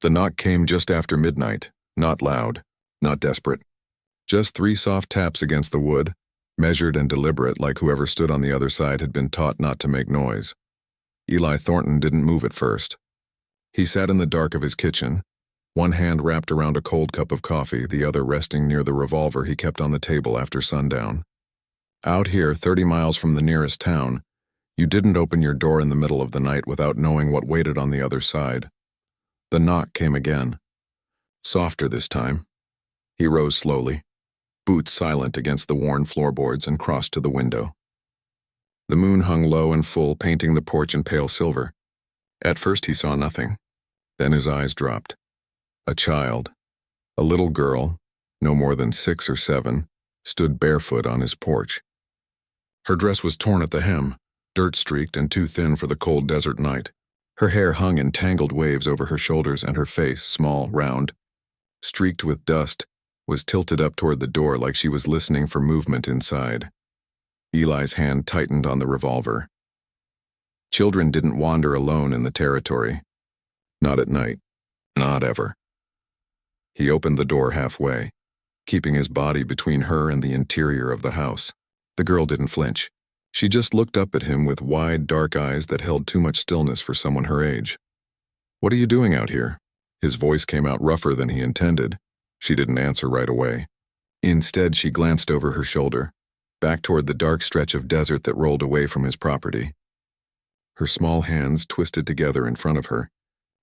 The knock came just after midnight, not loud, not desperate. Just 3 soft taps against the wood, measured and deliberate like whoever stood on the other side had been taught not to make noise. Eli Thornton didn't move at first. He sat in the dark of his kitchen, one hand wrapped around a cold cup of coffee, the other resting near the revolver he kept on the table after sundown. Out here, 30 miles from the nearest town, you didn't open your door in the middle of the night without knowing what waited on the other side. The knock came again. Softer this time. He rose slowly, boots silent against the worn floorboards, and crossed to the window. The moon hung low and full, painting the porch in pale silver. At first he saw nothing. Then his eyes dropped. A child, a little girl, no more than 6 or 7, stood barefoot on his porch. Her dress was torn at the hem, dirt-streaked and too thin for the cold desert night. Her hair hung in tangled waves over her shoulders, and her face, small, round, streaked with dust, was tilted up toward the door like she was listening for movement inside. Eli's hand tightened on the revolver. Children didn't wander alone in the territory. Not at night. Not ever. He opened the door halfway, keeping his body between her and the interior of the house. The girl didn't flinch. She just looked up at him with wide, dark eyes that held too much stillness for someone her age. "What are you doing out here?" His voice came out rougher than he intended. She didn't answer right away. Instead, she glanced over her shoulder, back toward the dark stretch of desert that rolled away from his property. Her small hands twisted together in front of her,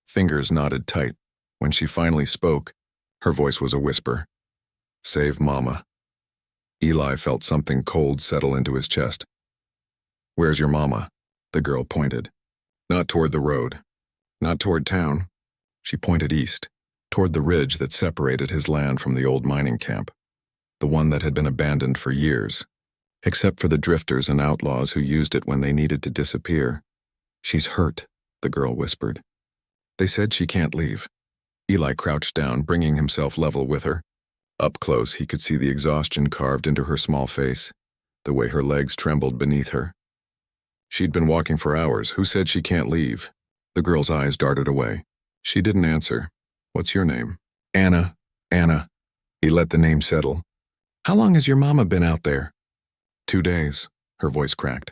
fingers knotted tight. When she finally spoke, her voice was a whisper. "Save Mama." Eli felt something cold settle into his chest. "Where's your mama?" The girl pointed. Not toward the road. Not toward town. She pointed east, toward the ridge that separated his land from the old mining camp, the one that had been abandoned for years, except for the drifters and outlaws who used it when they needed to disappear. "She's hurt," the girl whispered. "They said she can't leave." Eli crouched down, bringing himself level with her. Up close, he could see the exhaustion carved into her small face, the way her legs trembled beneath her. "She'd been walking for hours. Who said she can't leave?" The girl's eyes darted away. She didn't answer. "What's your name?" "Anna. Anna." He let the name settle. "How long has your mama been out there?" 2 days. Her voice cracked.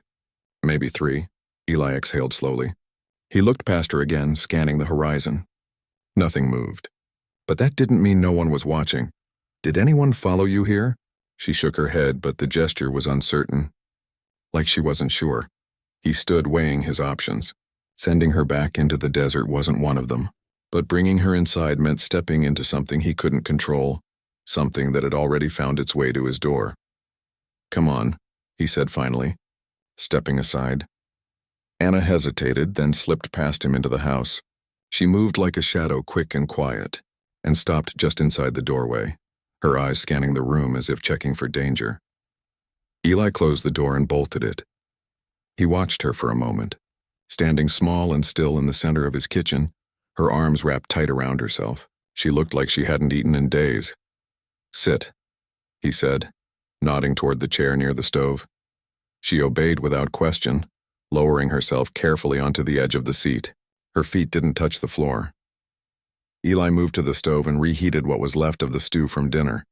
"Maybe 3. Eli exhaled slowly. He looked past her again, scanning the horizon. Nothing moved. But that didn't mean no one was watching. "Did anyone follow you here?" She shook her head, but the gesture was uncertain. Like she wasn't sure. He stood weighing his options. Sending her back into the desert wasn't one of them. But bringing her inside meant stepping into something he couldn't control, something that had already found its way to his door. "Come on," he said finally, stepping aside. Anna hesitated, then slipped past him into the house. She moved like a shadow, quick and quiet, and stopped just inside the doorway, her eyes scanning the room as if checking for danger. Eli closed the door and bolted it. He watched her for a moment, standing small and still in the center of his kitchen, her arms wrapped tight around herself. She looked like she hadn't eaten in days. "Sit," he said, nodding toward the chair near the stove. She obeyed without question, lowering herself carefully onto the edge of the seat. Her feet didn't touch the floor. Eli moved to the stove and reheated what was left of the stew from dinner.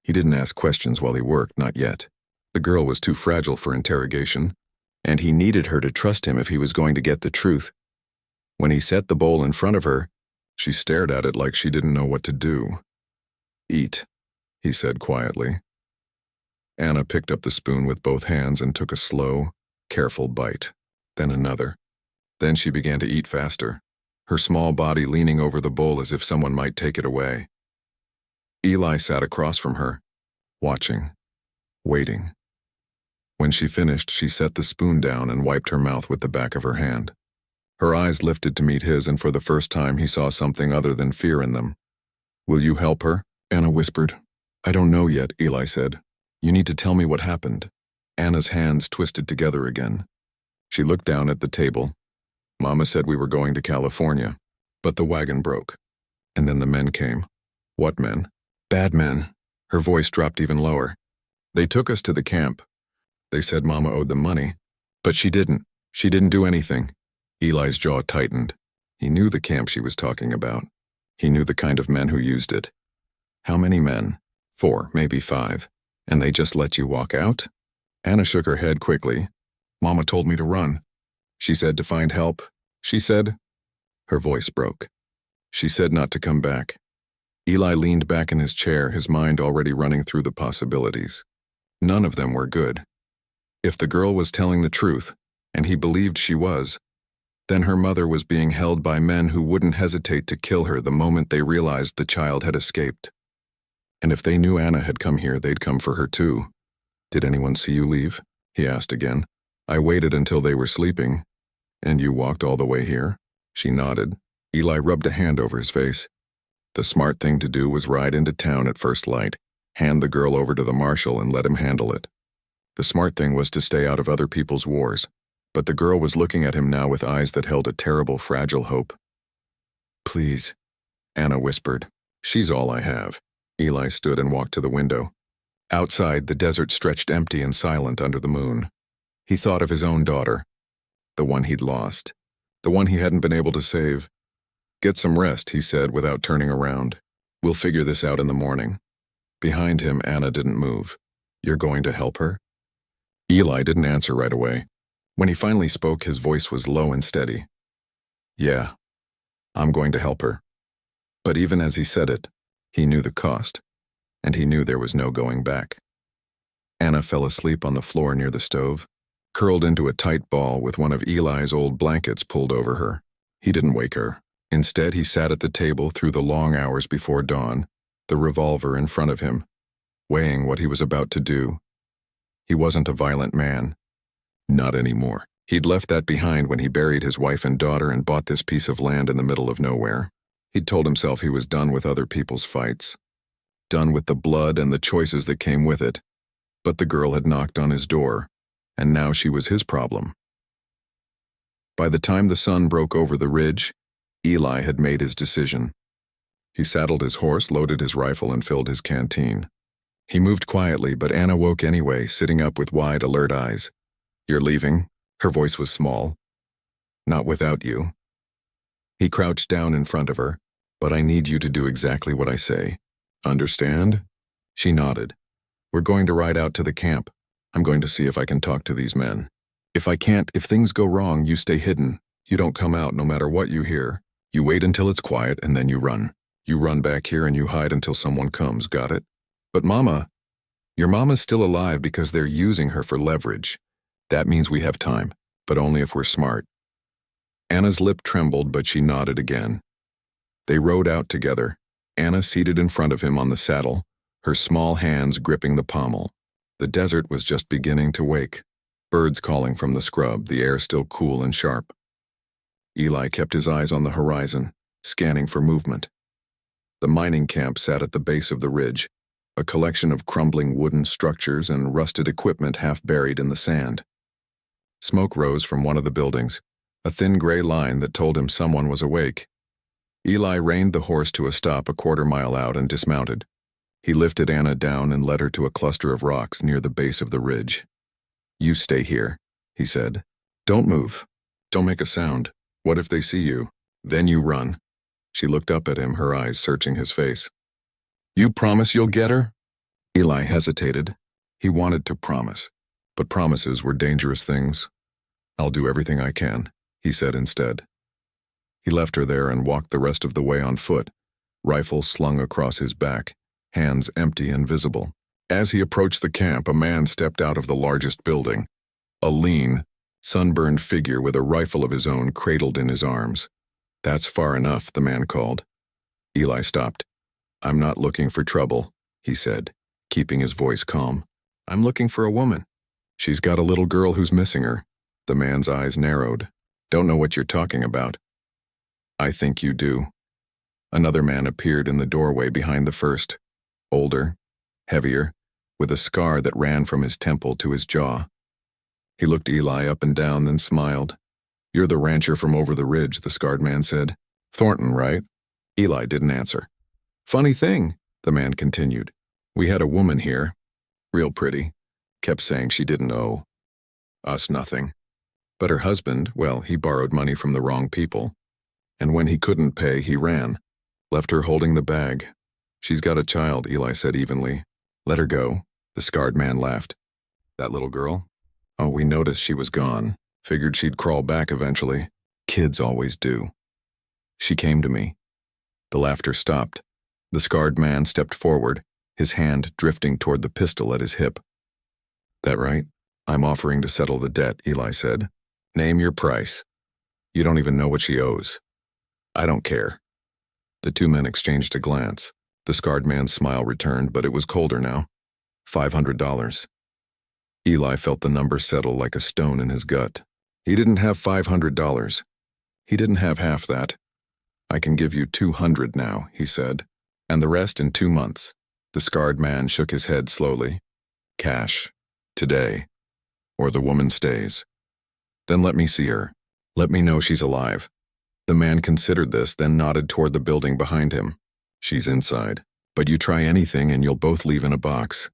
He didn't ask questions while he worked, not yet. The girl was too fragile for interrogation, and he needed her to trust him if he was going to get the truth. When he set the bowl in front of her, she stared at it like she didn't know what to do. "Eat," he said quietly. Anna picked up the spoon with both hands and took a slow, careful bite, then another. Then she began to eat faster, her small body leaning over the bowl as if someone might take it away. Eli sat across from her, watching, waiting. When she finished, she set the spoon down and wiped her mouth with the back of her hand. Her eyes lifted to meet his, and for the first time he saw something other than fear in them. "Will you help her?" Anna whispered. "I don't know yet," Eli said. "You need to tell me what happened." Anna's hands twisted together again. She looked down at the table. "Mama said we were going to California, but the wagon broke. And then the men came." "What men?" "Bad men." Her voice dropped even lower. "They took us to the camp. They said Mama owed them money, but she didn't. She didn't do anything." Eli's jaw tightened. He knew the camp she was talking about. He knew the kind of men who used it. How many men? 4, maybe 5. And they just let you walk out? Anna shook her head quickly. Mama told me to run. She said to find help. She said... Her voice broke. She said not to come back. Eli leaned back in his chair, his mind already running through the possibilities. None of them were good. If the girl was telling the truth, and he believed she was, then her mother was being held by men who wouldn't hesitate to kill her the moment they realized the child had escaped. And if they knew Anna had come here, they'd come for her too. Did anyone see you leave? He asked again. I waited until they were sleeping. And you walked all the way here? She nodded. Eli rubbed a hand over his face. The smart thing to do was ride into town at first light, hand the girl over to the marshal and let him handle it. The smart thing was to stay out of other people's wars, but the girl was looking at him now with eyes that held a terrible, fragile hope. Please, Anna whispered. She's all I have. Eli stood and walked to the window. Outside, the desert stretched empty and silent under the moon. He thought of his own daughter, the one he'd lost, the one he hadn't been able to save. Get some rest, he said without turning around. We'll figure this out in the morning. Behind him, Anna didn't move. You're going to help her? Eli didn't answer right away. When he finally spoke, his voice was low and steady. Yeah, I'm going to help her. But even as he said it, he knew the cost, and he knew there was no going back. Anna fell asleep on the floor near the stove, curled into a tight ball with one of Eli's old blankets pulled over her. He didn't wake her. Instead, he sat at the table through the long hours before dawn, the revolver in front of him, weighing what he was about to do. He wasn't a violent man. Not anymore. He'd left that behind when he buried his wife and daughter and bought this piece of land in the middle of nowhere. He'd told himself he was done with other people's fights, done with the blood and the choices that came with it. But the girl had knocked on his door, and now she was his problem. By the time the sun broke over the ridge, Eli had made his decision. He saddled his horse, loaded his rifle, and filled his canteen. He moved quietly, but Anna woke anyway, sitting up with wide, alert eyes. You're leaving? Her voice was small. Not without you. He crouched down in front of her. But I need you to do exactly what I say. Understand? She nodded. We're going to ride out to the camp. I'm going to see if I can talk to these men. If I can't, if things go wrong, you stay hidden. You don't come out no matter what you hear. You wait until it's quiet and then you run. You run back here and you hide until someone comes, got it? But Mama, your Mama's still alive because they're using her for leverage. That means we have time, but only if we're smart. Anna's lip trembled, but she nodded again. They rode out together, Anna seated in front of him on the saddle, her small hands gripping the pommel. The desert was just beginning to wake. Birds calling from the scrub, the air still cool and sharp. Eli kept his eyes on the horizon, scanning for movement. The mining camp sat at the base of the ridge, a collection of crumbling wooden structures and rusted equipment half buried in the sand. Smoke rose from one of the buildings, a thin gray line that told him someone was awake. Eli reined the horse to a stop a quarter-mile out and dismounted. He lifted Anna down and led her to a cluster of rocks near the base of the ridge. You stay here, he said. Don't move. Don't make a sound. What if they see you? Then you run. She looked up at him, her eyes searching his face. You promise you'll get her? Eli hesitated. He wanted to promise, but promises were dangerous things. I'll do everything I can, he said instead. He left her there and walked the rest of the way on foot, rifle slung across his back, hands empty and visible. As he approached the camp, a man stepped out of the largest building, a lean, sunburned figure with a rifle of his own cradled in his arms. That's far enough, the man called. Eli stopped. I'm not looking for trouble, he said, keeping his voice calm. I'm looking for a woman. She's got a little girl who's missing her. The man's eyes narrowed. Don't know what you're talking about. I think you do. Another man appeared in the doorway behind the first, older, heavier, with a scar that ran from his temple to his jaw. He looked Eli up and down, then smiled. You're the rancher from over the ridge, the scarred man said. Thornton, right? Eli didn't answer. Funny thing, the man continued. We had a woman here, real pretty, kept saying she didn't owe us nothing. But her husband, well, he borrowed money from the wrong people. And when he couldn't pay, he ran. Left her holding the bag. She's got a child, Eli said evenly. Let her go. The scarred man laughed. That little girl? Oh, we noticed she was gone. Figured she'd crawl back eventually. Kids always do. She came to me. The laughter stopped. The scarred man stepped forward, his hand drifting toward the pistol at his hip. That right? I'm offering to settle the debt, Eli said. Name your price. You don't even know what she owes. I don't care. The two men exchanged a glance. The scarred man's smile returned, but it was colder now. $500. Eli felt the number settle like a stone in his gut. He didn't have $500. He didn't have half that. I can give you $200 now, he said, and the rest in 2 months. The scarred man shook his head slowly. Cash. Today. Or the woman stays. Then let me see her. Let me know she's alive. The man considered this, then nodded toward the building behind him. She's inside. But you try anything and you'll both leave in a box.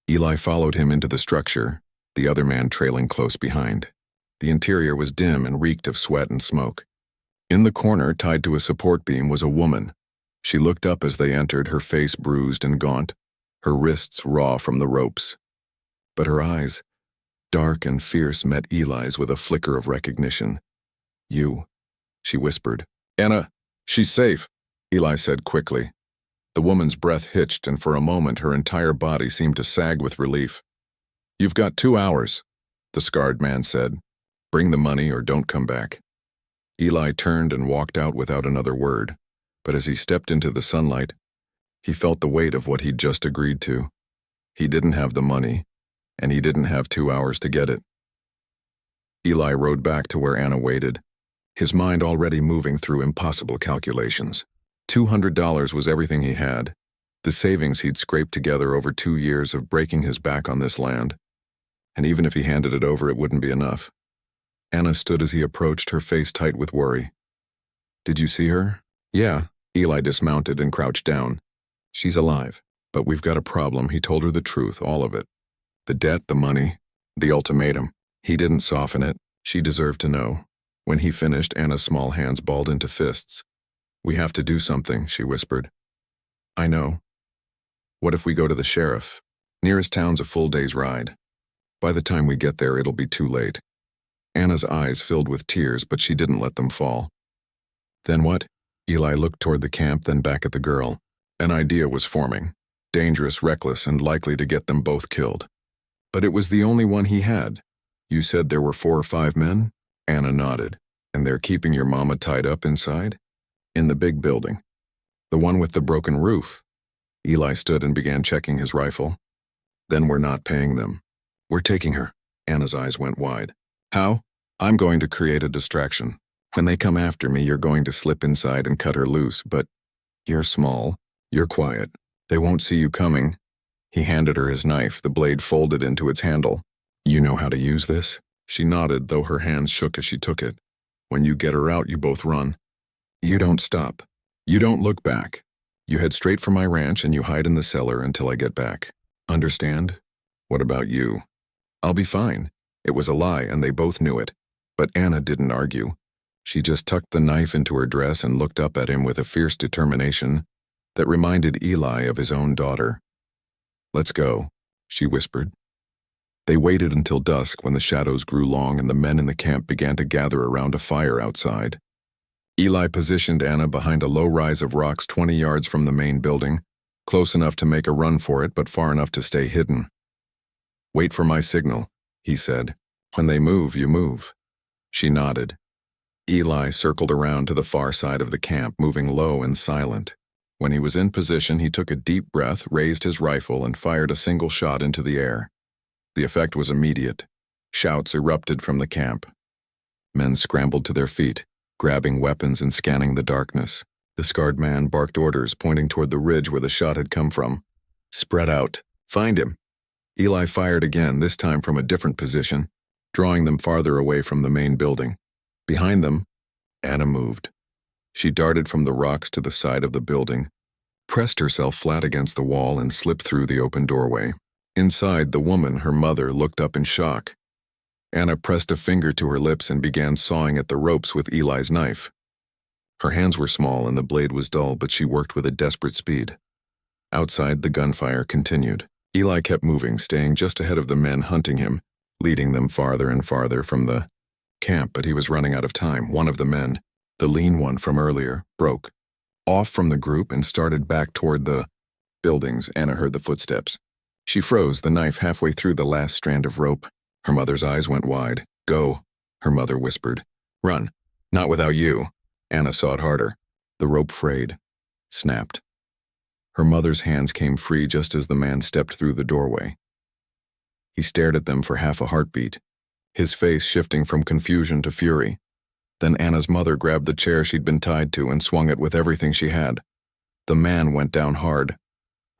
Eli followed him into the structure, the other man trailing close behind. The interior was dim and reeked of sweat and smoke. In the corner, tied to a support beam, was a woman. She looked up as they entered, her face bruised and gaunt, her wrists raw from the ropes. But her eyes, dark and fierce, met Eli's with a flicker of recognition. You, she whispered. Anna, she's safe, Eli said quickly. The woman's breath hitched, and for a moment her entire body seemed to sag with relief. You've got 2 hours, the scarred man said. Bring the money or don't come back. Eli turned and walked out without another word, but as he stepped into the sunlight, he felt the weight of what he'd just agreed to. He didn't have the money, and he didn't have 2 hours to get it. Eli rode back to where Anna waited, his mind already moving through impossible calculations. $200 was everything he had, the savings he'd scraped together over 2 years of breaking his back on this land. And even if he handed it over, it wouldn't be enough. Anna stood as he approached, her face tight with worry. Did you see her? Yeah. Eli dismounted and crouched down. She's alive, but we've got a problem. He told her the truth, all of it. The debt, the money, the ultimatum. He didn't soften it. She deserved to know. When he finished, Anna's small hands balled into fists. We have to do something, she whispered. I know. What if we go to the sheriff? Nearest town's a full day's ride. By the time we get there, it'll be too late. Anna's eyes filled with tears, but she didn't let them fall. Then what? Eli looked toward the camp, then back at the girl. An idea was forming. Dangerous, reckless, and likely to get them both killed. But it was the only one he had. You said there were 4 or 5 men? Anna nodded. And they're keeping your mama tied up inside? In the big building. The one with the broken roof. Eli stood and began checking his rifle. Then we're not paying them. We're taking her. Anna's eyes went wide. How? I'm going to create a distraction. When they come after me, you're going to slip inside and cut her loose, but you're small. You're quiet. They won't see you coming. He handed her his knife, the blade folded into its handle. You know how to use this? She nodded, though her hands shook as she took it. When you get her out, you both run. You don't stop. You don't look back. You head straight for my ranch and you hide in the cellar until I get back. Understand? What about you? I'll be fine. It was a lie, and they both knew it. But Anna didn't argue. She just tucked the knife into her dress and looked up at him with a fierce determination that reminded Eli of his own daughter. Let's go, she whispered. They waited until dusk when the shadows grew long and the men in the camp began to gather around a fire outside. Eli positioned Anna behind a low rise of rocks 20 yards from the main building, close enough to make a run for it but far enough to stay hidden. Wait for my signal, he said. When they move, you move. She nodded. Eli circled around to the far side of the camp, moving low and silent. When he was in position, he took a deep breath, raised his rifle, and fired a single shot into the air. The effect was immediate. Shouts erupted from the camp. Men scrambled to their feet, grabbing weapons and scanning the darkness. The scarred man barked orders, pointing toward the ridge where the shot had come from. Spread out. Find him. Eli fired again, this time from a different position, drawing them farther away from the main building. Behind them, Anna moved. She darted from the rocks to the side of the building, pressed herself flat against the wall, and slipped through the open doorway. Inside, the woman, her mother, looked up in shock. Anna pressed a finger to her lips and began sawing at the ropes with Eli's knife. Her hands were small and the blade was dull, but she worked with a desperate speed. Outside, the gunfire continued. Eli kept moving, staying just ahead of the men hunting him, leading them farther and farther from the camp, but he was running out of time. One of the men, the lean one from earlier, broke off from the group and started back toward the buildings. Anna heard the footsteps. She froze, the knife halfway through the last strand of rope. Her mother's eyes went wide. "Go," her mother whispered. "Run. Not without you." Anna sawed harder. The rope frayed, snapped. Her mother's hands came free just as the man stepped through the doorway. He stared at them for half a heartbeat, his face shifting from confusion to fury. Then Anna's mother grabbed the chair she'd been tied to and swung it with everything she had. The man went down hard.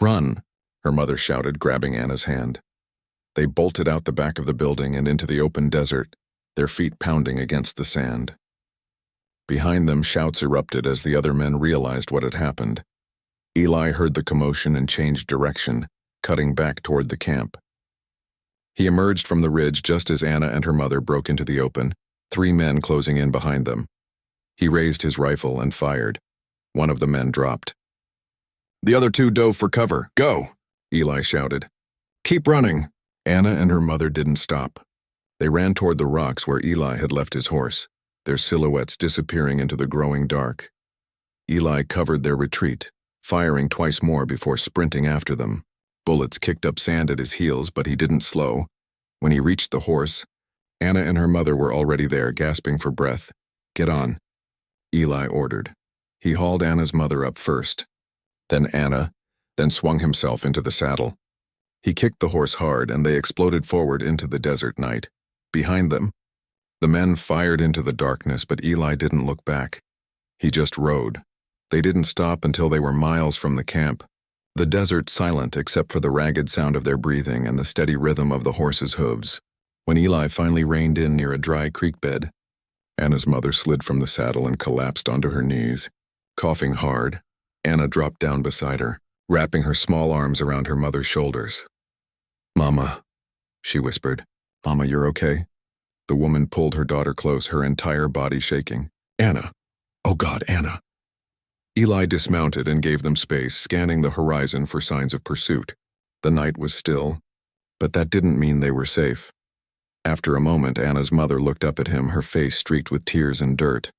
"Run," her mother shouted, grabbing Anna's hand. They bolted out the back of the building and into the open desert, their feet pounding against the sand. Behind them, shouts erupted as the other men realized what had happened. Eli heard the commotion and changed direction, cutting back toward the camp. He emerged from the ridge just as Anna and her mother broke into the open, 3 men closing in behind them. He raised his rifle and fired. One of the men dropped. The other 2 dove for cover. "Go," Eli shouted. "Keep running." Anna and her mother didn't stop. They ran toward the rocks where Eli had left his horse, their silhouettes disappearing into the growing dark. Eli covered their retreat, firing twice more before sprinting after them. Bullets kicked up sand at his heels, but he didn't slow. When he reached the horse, Anna and her mother were already there, gasping for breath. "Get on," Eli ordered. He hauled Anna's mother up first, then Anna, then swung himself into the saddle. He kicked the horse hard, and they exploded forward into the desert night. Behind them, the men fired into the darkness, but Eli didn't look back. He just rode. They didn't stop until they were miles from the camp, the desert silent except for the ragged sound of their breathing and the steady rhythm of the horses' hooves. When Eli finally reined in near a dry creek bed, Anna's mother slid from the saddle and collapsed onto her knees. Coughing hard, Anna dropped down beside her, wrapping her small arms around her mother's shoulders. "Mama," she whispered. "Mama, you're okay?" The woman pulled her daughter close, her entire body shaking. "Anna! Oh God, Anna!" Eli dismounted and gave them space, scanning the horizon for signs of pursuit. The night was still, but that didn't mean they were safe. After a moment, Anna's mother looked up at him, her face streaked with tears and dirt.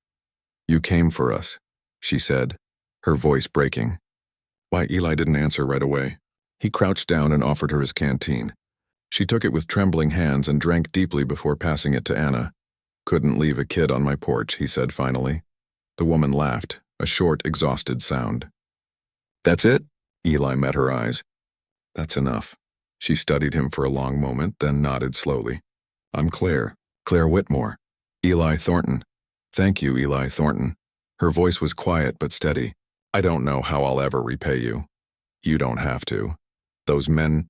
"You came for us," she said, her voice breaking. Why, Eli didn't answer right away. He crouched down and offered her his canteen. She took it with trembling hands and drank deeply before passing it to Anna. "Couldn't leave a kid on my porch," he said finally. The woman laughed, a short, exhausted sound. "That's it?" Eli met her eyes. "That's enough." She studied him for a long moment, then nodded slowly. "I'm Claire Whitmore. Eli Thornton." "Thank you, Eli Thornton." Her voice was quiet but steady. "I don't know how I'll ever repay you. You don't have to. Those men—"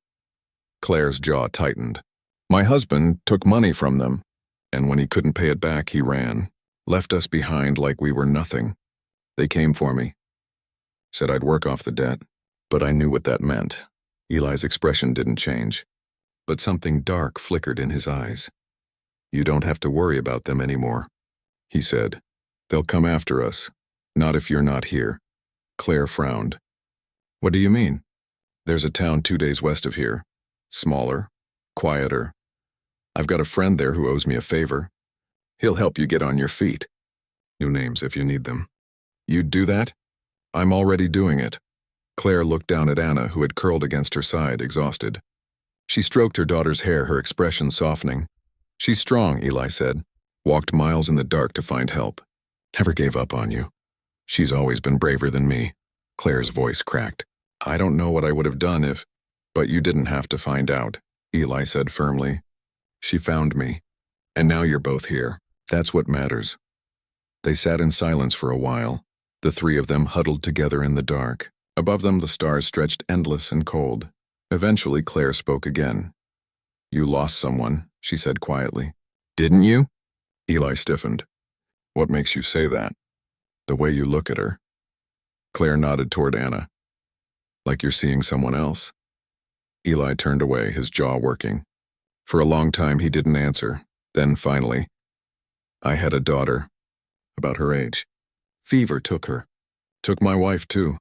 Claire's jaw tightened. "My husband took money from them, and when he couldn't pay it back, he ran. Left us behind like we were nothing. They came for me. Said I'd work off the debt, but I knew what that meant." Eli's expression didn't change, but something dark flickered in his eyes. "You don't have to worry about them anymore," he said. "They'll come after us. Not if you're not here." Claire frowned. "What do you mean?" "There's a town 2 days west of here. Smaller, quieter. I've got a friend there who owes me a favor. He'll help you get on your feet. New names if you need them." "You'd do that?" "I'm already doing it." Claire looked down at Anna, who had curled against her side, exhausted. She stroked her daughter's hair, her expression softening. "She's strong," Eli said. "Walked miles in the dark to find help. Never gave up on you. She's always been braver than me." Claire's voice cracked. "I don't know what I would have done if—" "But you didn't have to find out," Eli said firmly. "She found me, and now you're both here. That's what matters." They sat in silence for a while, the 3 of them huddled together in the dark. Above them the stars stretched endless and cold. Eventually Claire spoke again. "You lost someone," she said quietly. "Didn't you?" Eli stiffened. "What makes you say that?" "The way you look at her." Claire nodded toward Anna. "Like you're seeing someone else?" Eli turned away, his jaw working. For a long time he didn't answer. Then finally, "I had a daughter, about her age. Fever took her. Took my wife, too.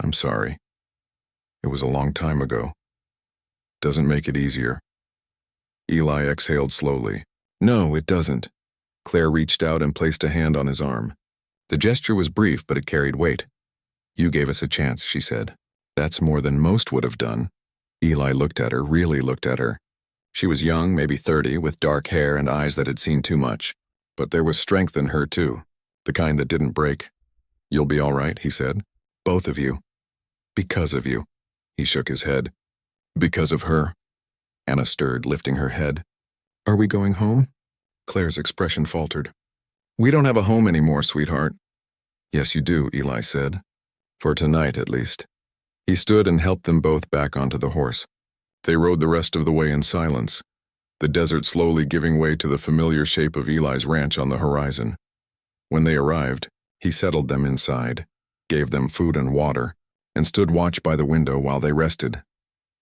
I'm sorry. It was a long time ago. Doesn't make it easier. Eli exhaled slowly. No, it doesn't. Claire reached out and placed a hand on his arm. The gesture was brief, but it carried weight. You gave us a chance, she said. That's more than most would have done. Eli looked at her, really looked at her. She was young, maybe 30, with dark hair and eyes that had seen too much. But there was strength in her, too. The kind that didn't break. You'll be all right, he said. Both of you. Because of you. He shook his head. Because of her. Anna stirred, lifting her head. Are we going home? Claire's expression faltered. We don't have a home anymore, sweetheart. Yes, you do, Eli said. For tonight, at least. He stood and helped them both back onto the horse. They rode the rest of the way in silence, the desert slowly giving way to the familiar shape of Eli's ranch on the horizon. When they arrived, he settled them inside, gave them food and water, and stood watch by the window while they rested.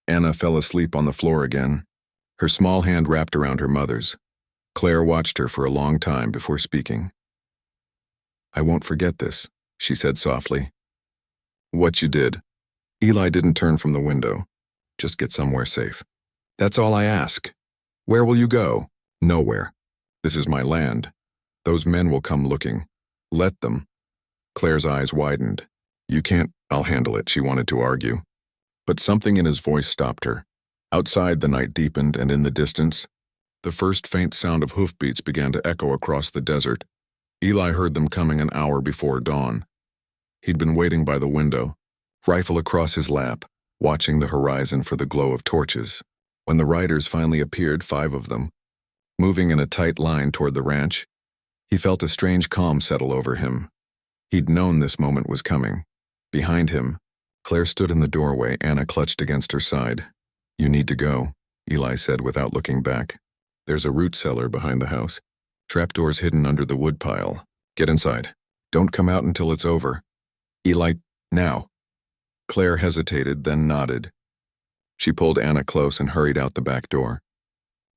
Anna fell asleep on the floor again, her small hand wrapped around her mother's. Claire watched her for a long time before speaking. I won't forget this, she said softly. What you did. Eli didn't turn from the window. Just get somewhere safe. That's all I ask. Where will you go? Nowhere. This is my land. Those men will come looking. Let them. Claire's eyes widened. You can't, I'll handle it, she wanted to argue. But something in his voice stopped her. Outside, the night deepened, and in the distance, the first faint sound of hoofbeats began to echo across the desert. Eli heard them coming an hour before dawn. He'd been waiting by the window, rifle across his lap, watching the horizon for the glow of torches. When the riders finally appeared, 5 of them, moving in a tight line toward the ranch, he felt a strange calm settle over him. He'd known this moment was coming. Behind him, Claire stood in the doorway, Anna clutched against her side. You need to go, Eli said without looking back. There's a root cellar behind the house. Trapdoors hidden under the woodpile. Get inside. Don't come out until it's over. Eli, now. Claire hesitated, then nodded. She pulled Anna close and hurried out the back door.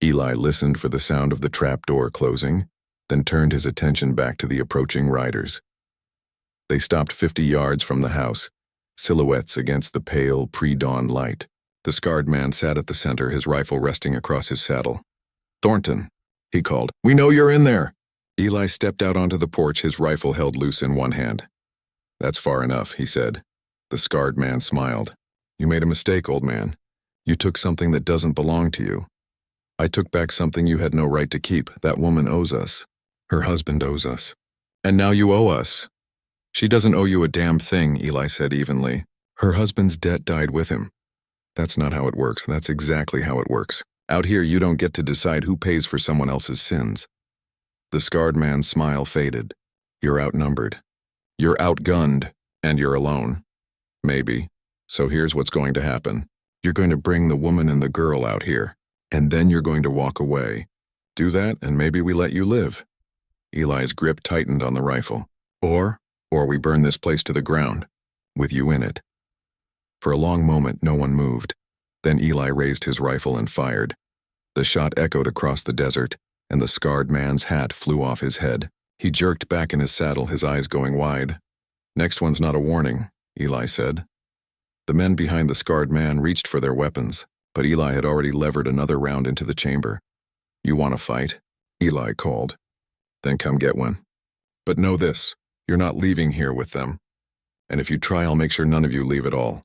Eli listened for the sound of the trapdoor closing, then turned his attention back to the approaching riders. They stopped 50 yards from the house, silhouettes against the pale, pre-dawn light. The scarred man sat at the center, his rifle resting across his saddle. Thornton, he called. We know you're in there. Eli stepped out onto the porch, his rifle held loose in one hand. That's far enough, he said. The scarred man smiled. You made a mistake, old man. You took something that doesn't belong to you. I took back something you had no right to keep. That woman owes us. Her husband owes us. And now you owe us. She doesn't owe you a damn thing, Eli said evenly. Her husband's debt died with him. That's not how it works. That's exactly how it works. Out here, you don't get to decide who pays for someone else's sins. The scarred man's smile faded. You're outnumbered. You're outgunned. And you're alone. Maybe. So here's what's going to happen. You're going to bring the woman and the girl out here. And then you're going to walk away. Do that, and maybe we let you live. Eli's grip tightened on the rifle. Or we burn this place to the ground, with you in it. For a long moment, no one moved. Then Eli raised his rifle and fired. The shot echoed across the desert, and the scarred man's hat flew off his head. He jerked back in his saddle, his eyes going wide. Next one's not a warning, Eli said. The men behind the scarred man reached for their weapons, but Eli had already levered another round into the chamber. You want to fight? Eli called. Then come get one. But know this, you're not leaving here with them. And if you try, I'll make sure none of you leave at all.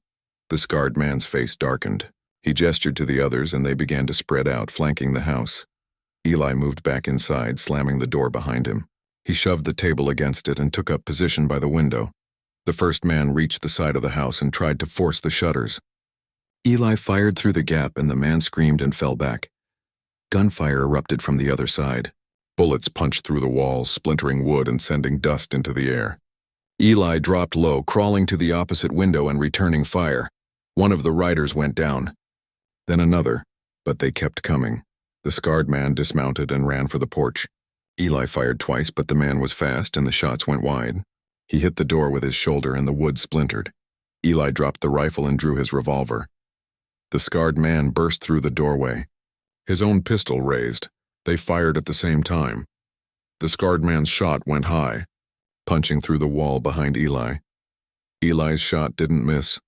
The scarred man's face darkened. He gestured to the others, and they began to spread out, flanking the house. Eli moved back inside, slamming the door behind him. He shoved the table against it and took up position by the window. The first man reached the side of the house and tried to force the shutters. Eli fired through the gap, and the man screamed and fell back. Gunfire erupted from the other side. Bullets punched through the walls, splintering wood and sending dust into the air. Eli dropped low, crawling to the opposite window and returning fire. One of the riders went down. Then another, but they kept coming. The scarred man dismounted and ran for the porch. Eli fired twice, but the man was fast and the shots went wide. He hit the door with his shoulder and the wood splintered. Eli dropped the rifle and drew his revolver. The scarred man burst through the doorway. His own pistol raised. They fired at the same time. The scarred man's shot went high. punching through the wall behind Eli. Eli's shot didn't miss.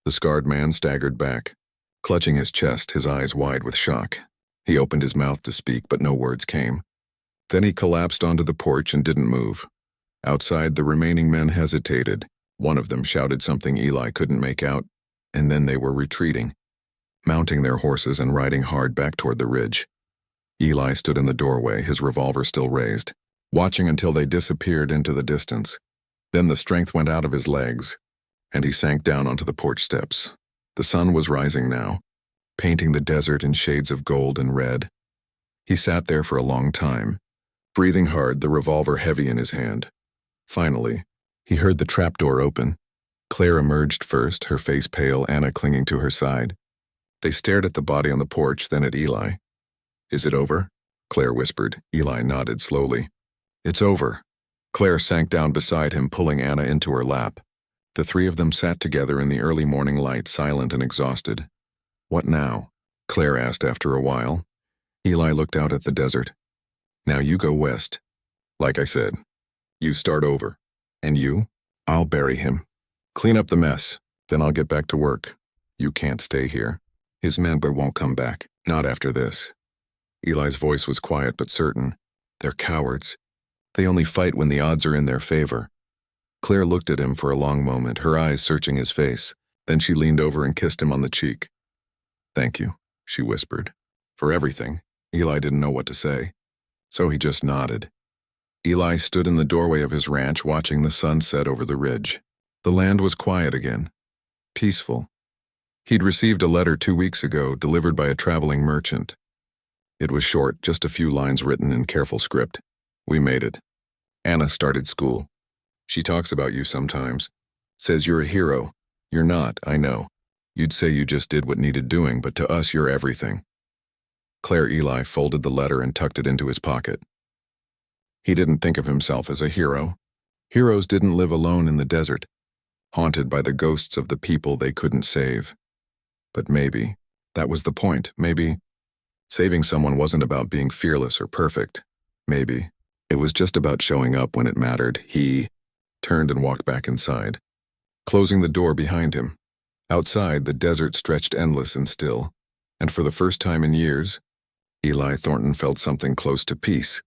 The scarred man staggered back, clutching his chest, his eyes wide with shock. He opened his mouth to speak, but no words came. Then he collapsed onto the porch and didn't move. Outside, the remaining men hesitated. One of them shouted something Eli couldn't make out, and then they were retreating, mounting their horses and riding hard back toward the ridge. Eli stood in the doorway, his revolver still raised, watching until they disappeared into the distance. Then the strength went out of his legs, and he sank down onto the porch steps. The sun was rising now, painting the desert in shades of gold and red. He sat there for a long time, breathing hard, the revolver heavy in his hand. Finally, he heard the trapdoor open. Claire emerged first, her face pale, Anna clinging to her side. They stared at the body on the porch, then at Eli. "Is it over?" Claire whispered. Eli nodded slowly. "It's over." Claire sank down beside him, pulling Anna into her lap. The three of them sat together in the early morning light, silent and exhausted. "What now?" Claire asked after a while. Eli looked out at the desert. "Now you go west. Like I said, you start over. And you? I'll bury him. Clean up the mess, then I'll get back to work. You can't stay here. His member won't come back, not after this." Eli's voice was quiet but certain. "They're cowards. They only fight when the odds are in their favor." Claire looked at him for a long moment, her eyes searching his face. Then she leaned over and kissed him on the cheek. "Thank you," she whispered. "For everything." Eli didn't know what to say, so he just nodded. Eli stood in the doorway of his ranch, watching the sun set over the ridge. The land was quiet again, peaceful. He'd received a letter 2 weeks ago, delivered by a traveling merchant. It was short, just a few lines written in careful script. "We made it. Anna started school. She talks about you sometimes. Says you're a hero. You're not, I know. You'd say you just did what needed doing, but to us you're everything." Eli folded the letter and tucked it into his pocket. He didn't think of himself as a hero. Heroes didn't live alone in the desert, haunted by the ghosts of the people they couldn't save. But maybe that was the point. Maybe saving someone wasn't about being fearless or perfect. Maybe it was just about showing up when it mattered. He turned and walked back inside, closing the door behind him. Outside, the desert stretched endless and still, and for the first time in years, Eli Thornton felt something close to peace.